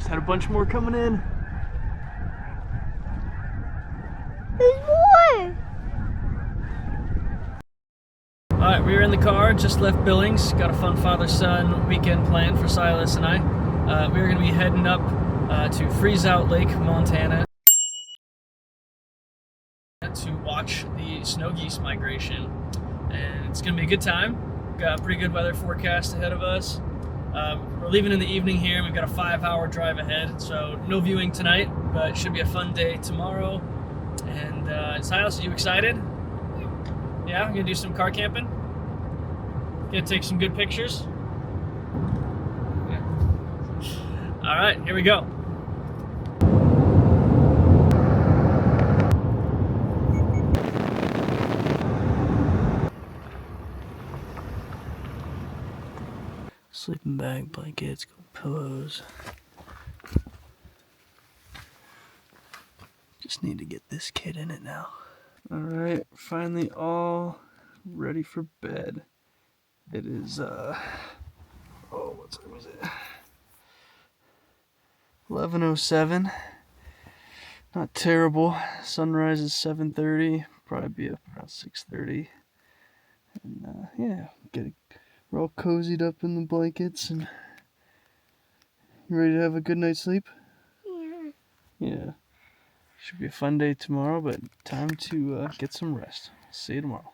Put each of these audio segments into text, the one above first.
Just had a bunch more coming in. There's more! Alright, we were in the car, just left Billings. Got a fun father-son weekend planned for Silas and I. We were going to be heading up to Freeze Out Lake, Montana to watch the snow geese migration. And it's going to be a good time. Got pretty good weather forecast ahead of us. We're leaving in the evening here. We've got a 5-hour drive ahead, so no viewing tonight, but it should be a fun day tomorrow. And Silas, are you excited? Yeah, I'm gonna do some car camping. Gonna take some good pictures. Yeah. All right, here we go. Sleeping bag, blankets, pillows. Just need to get this kid in it now. All right, finally all ready for bed. It is, what time is it? 11:07. Not terrible. Sunrise is 7:30. Probably be up around 6:30. And yeah, we're all cozied up in the blankets and you ready to have a good night's sleep? Yeah. Yeah. Should be a fun day tomorrow, but time to get some rest. See you tomorrow.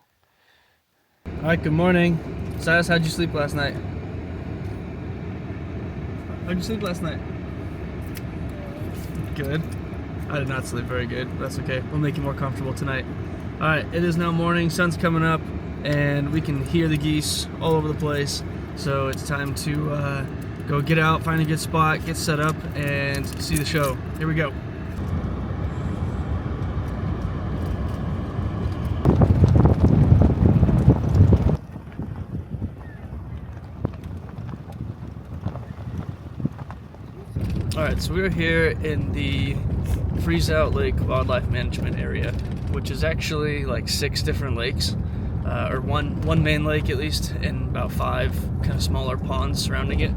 Alright, good morning. Silas, how'd you sleep last night? How'd you sleep last night? Good. I did not sleep very good, but that's okay. We'll make you more comfortable tonight. Alright, it is now morning, sun's coming up, and we can hear the geese all over the place. So it's time to go get out, find a good spot, get set up, and see the show. Here we go. Alright, so we're here in the Freeze Out Lake Wildlife Management Area, which is actually like 6 different lakes, or one main lake at least, and about 5 kind of smaller ponds surrounding it.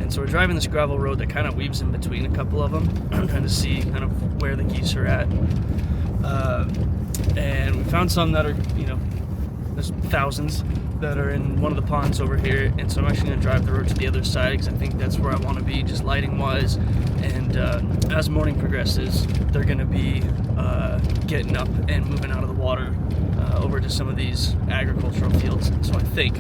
And so we're driving this gravel road that kind of weaves in between a couple of them, trying to see kind of where the geese are at. And we found some that are, there's thousands that are in one of the ponds over here, and so I'm actually going to drive the road to the other side because I think that's where I want to be, just lighting wise. And as morning progresses, they're going to be getting up and moving out of the water over to some of these agricultural fields. So I think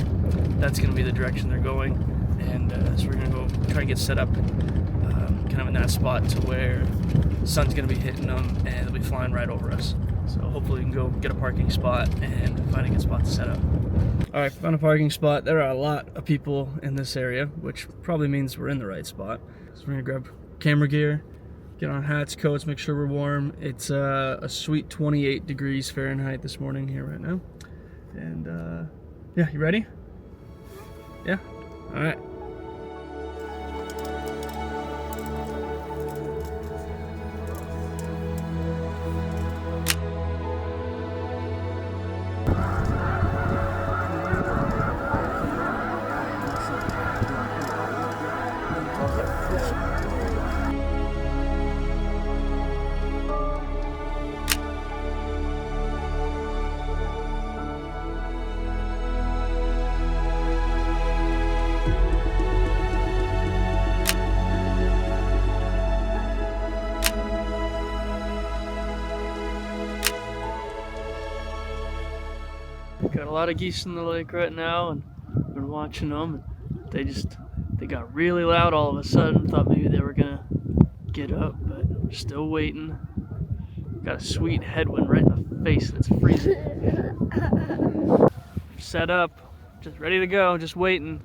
that's going to be the direction they're going, and so we're going to go try and get set up kind of in that spot to where the sun's going to be hitting them and they'll be flying right over us. So hopefully we can go get a parking spot and find a good spot to set up. Alright, found a parking spot. There are a lot of people in this area, which probably means we're in the right spot. So we're gonna grab camera gear, get on hats, coats, make sure we're warm. It's a sweet 28 degrees Fahrenheit this morning here right now. And yeah, you ready? Yeah? Alright. Got a lot of geese in the lake right now, and I've been watching them, and they got really loud all of a sudden. Thought maybe they were gonna get up, but we're still waiting. Got a sweet headwind right in the face, and it's freezing. Set up, just ready to go, just waiting.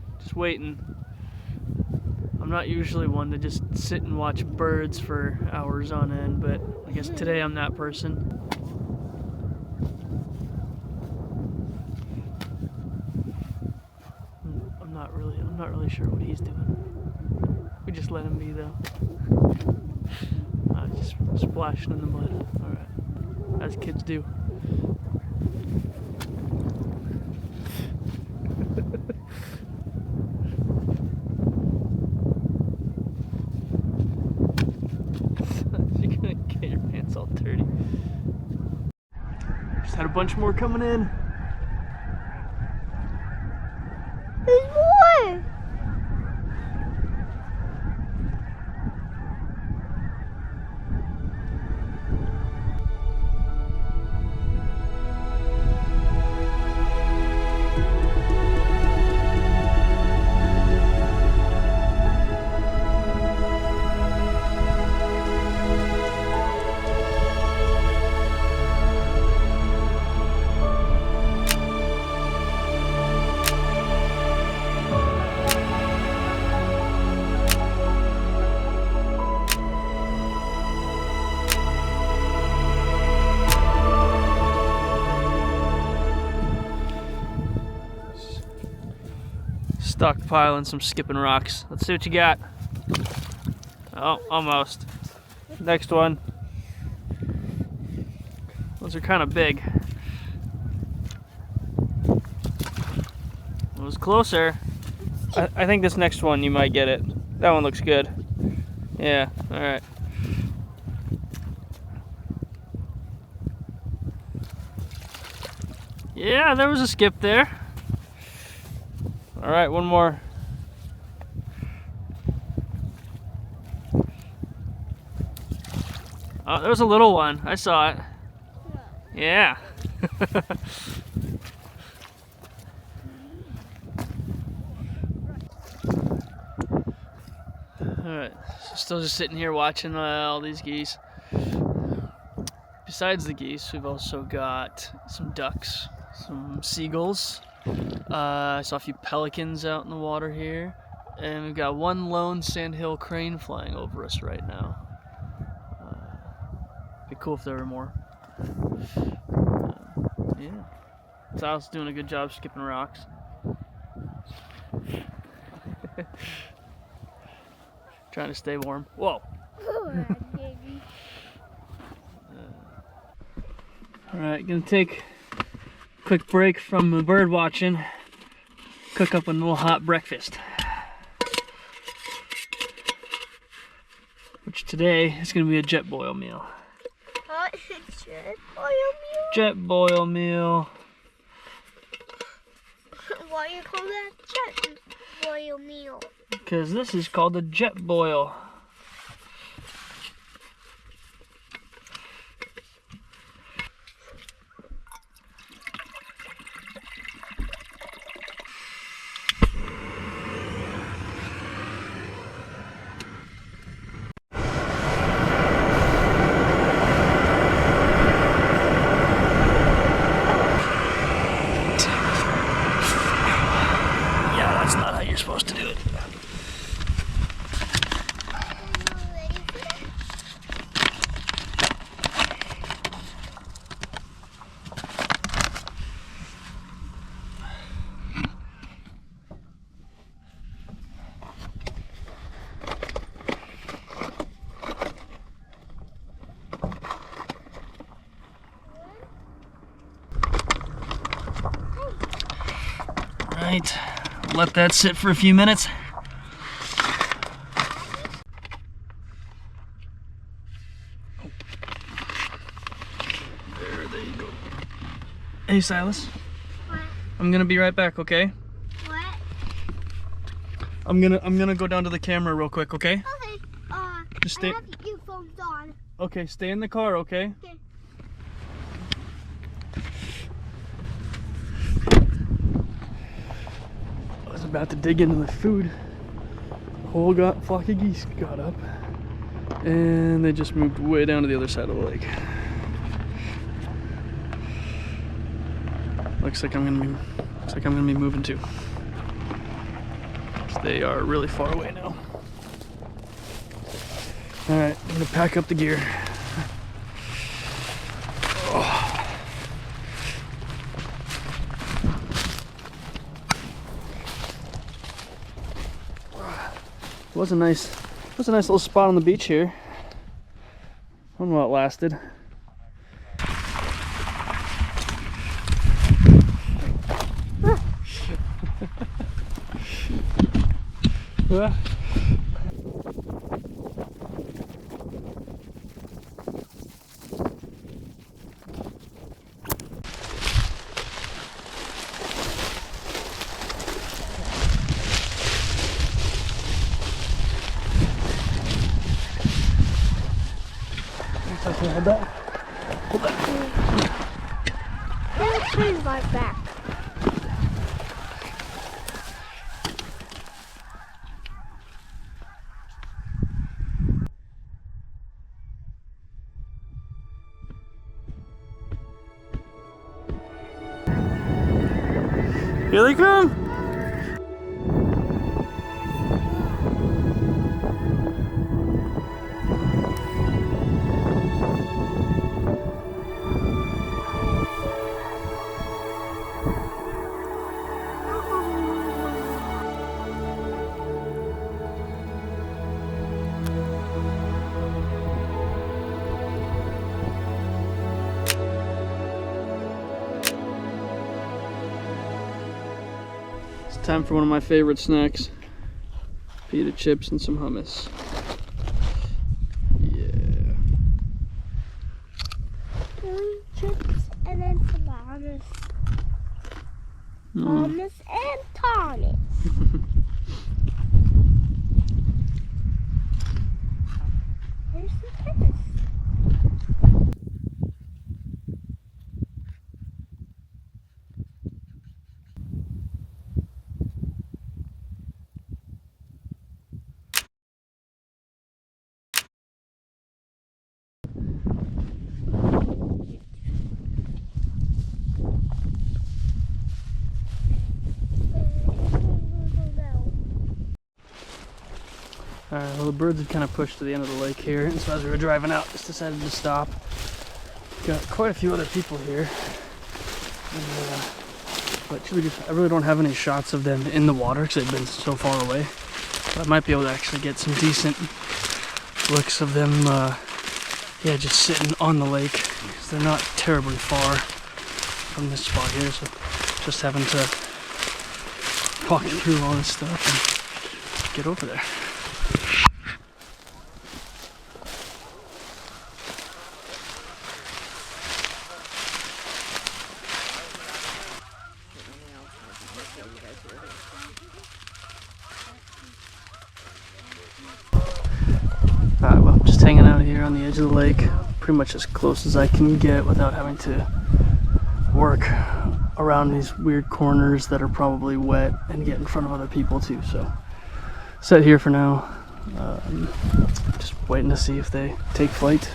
I'm not usually one to just sit and watch birds for hours on end, but I guess today I'm that person. I'm not really sure what he's doing. We just let him be though. Just splashing in the mud. Alright. As kids do. bunch more coming in. There's more! Stockpiling some skipping rocks. Let's see what you got. Oh, almost. Next one. Those are kind of big. It was closer. I think this next one you might get it. That one looks good. Yeah, alright. Yeah, there was a skip there. All right, one more. Oh, there was a little one. I saw it. Yeah. All right, so still just sitting here watching all these geese. Besides the geese, we've also got some ducks, some seagulls. I saw a few pelicans out in the water here, and we've got one lone sandhill crane flying over us right now. Be cool if there were more. Yeah, Sal's doing a good job skipping rocks. Trying to stay warm. Whoa. All right, gonna take a quick break from bird watching. Cook up a little hot breakfast. Which today is gonna be a jet boil meal. Hot jet boil meal? Jet boil meal. Why you call that jet boil meal? Because this is called a jet boil. Supposed to do it. Right, let that sit for a few minutes. There you go. Hey Silas. What? I'm gonna be right back, okay? What? I'm gonna go down to the camera real quick, okay? Okay. Just stay. I have earphones on. Okay, stay in the car, okay? Okay. I was about to dig into the food. A whole flock of geese got up, and they just moved way down to the other side of the lake. Looks like I'm gonna be moving too. They are really far away now. All right, I'm gonna pack up the gear. Oh. It was a nice little spot on the beach here. I don't know how it lasted. Okay, hold that. Hold that. Let's turn right back. Here they come! It's time for one of my favorite snacks. Pita chips and some hummus. Yeah. Chips and then some hummus. Hummus and tonic. Here's the tennis. Alright, well the birds had kind of pushed to the end of the lake here, and so as we were driving out, just decided to stop. Got quite a few other people here. And, but I really don't have any shots of them in the water because they've been so far away. But I might be able to actually get some decent looks of them, yeah, just sitting on the lake. Because they're not terribly far from this spot here, so just having to walk through all this stuff and get over there. Alright, well, just hanging out here on the edge of the lake, pretty much as close as I can get without having to work around these weird corners that are probably wet and get in front of other people too. So, set here for now, just waiting to see if they take flight.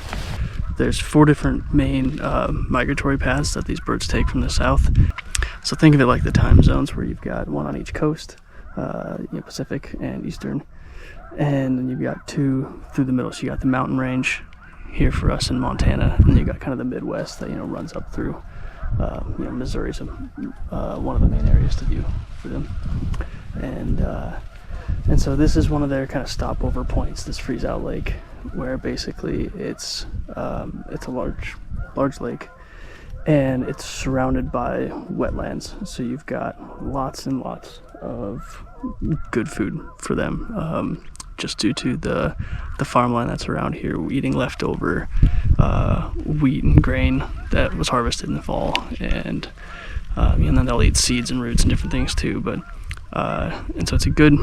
There's 4 different main migratory paths that these birds take from the south. So think of it like the time zones where you've got one on each coast, Pacific and Eastern. And then you've got 2 through the middle. So you got the mountain range here for us in Montana, and you got kind of the Midwest that runs up through Missouri's one of the main areas to view for them. And so this is one of their kind of stopover points, this freeze out lake, where basically it's a large lake, and it's surrounded by wetlands. So you've got lots and lots of good food for them. Just due to the farmland that's around here, eating leftover wheat and grain that was harvested in the fall, and then they'll eat seeds and roots and different things too. But and so it's a good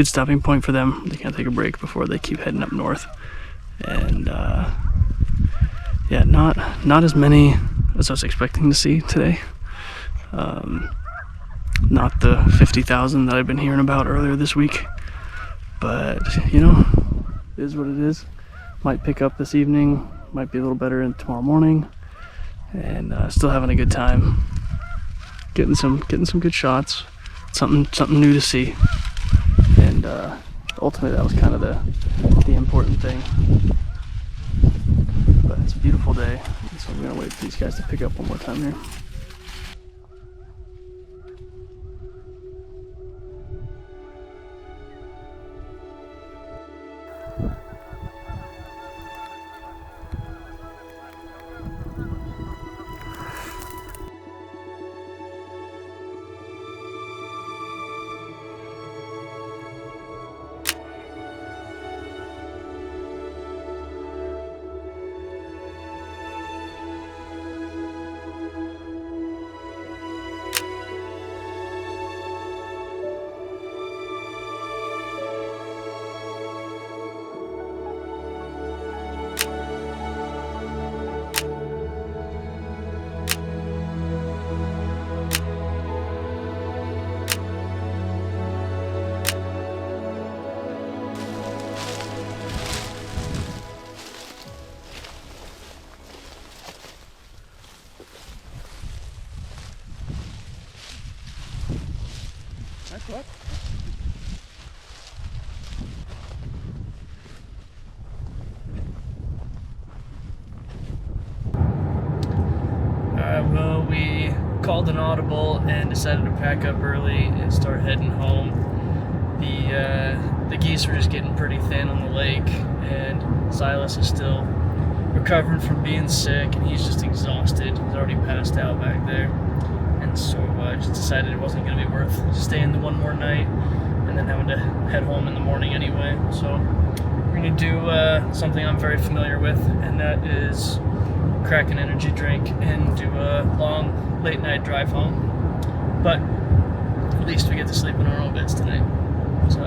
stopping point for them. They can take a break before they keep heading up north. And yeah, not as many as I was expecting to see today. Not the 50,000 that I've been hearing about earlier this week. But, it is what it is. Might pick up this evening, might be a little better tomorrow morning, and still having a good time. Getting some good shots, something new to see, and ultimately that was kind of the important thing. But it's a beautiful day, so I'm gonna wait for these guys to pick up one more time here. called an audible and decided to pack up early and start heading home. The geese were just getting pretty thin on the lake, and Silas is still recovering from being sick, and he's just exhausted. He's already passed out back there, and so I just decided it wasn't going to be worth staying the one more night and then having to head home in the morning anyway. So we're going to do something I'm very familiar with, and that is crack an energy drink and do a long late night drive home. But at least we get to sleep in our own beds tonight. So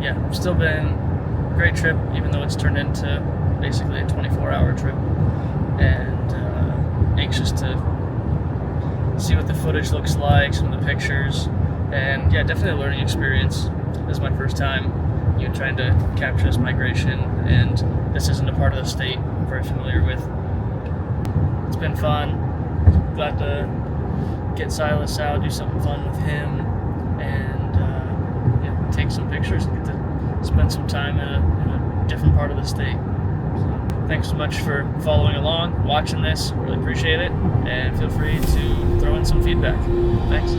yeah, still been a great trip, even though it's turned into basically a 24-hour trip, and anxious to see what the footage looks like, some of the pictures, and yeah, definitely a learning experience. This is my first time trying to capture this migration, and this isn't a part of the state I'm very familiar with. It's been fun. Glad to get Silas out, do something fun with him, and yeah, take some pictures and get to spend some time in a different part of the state. So, thanks so much for following along, watching this. Really appreciate it, and feel free to throw in some feedback. Thanks.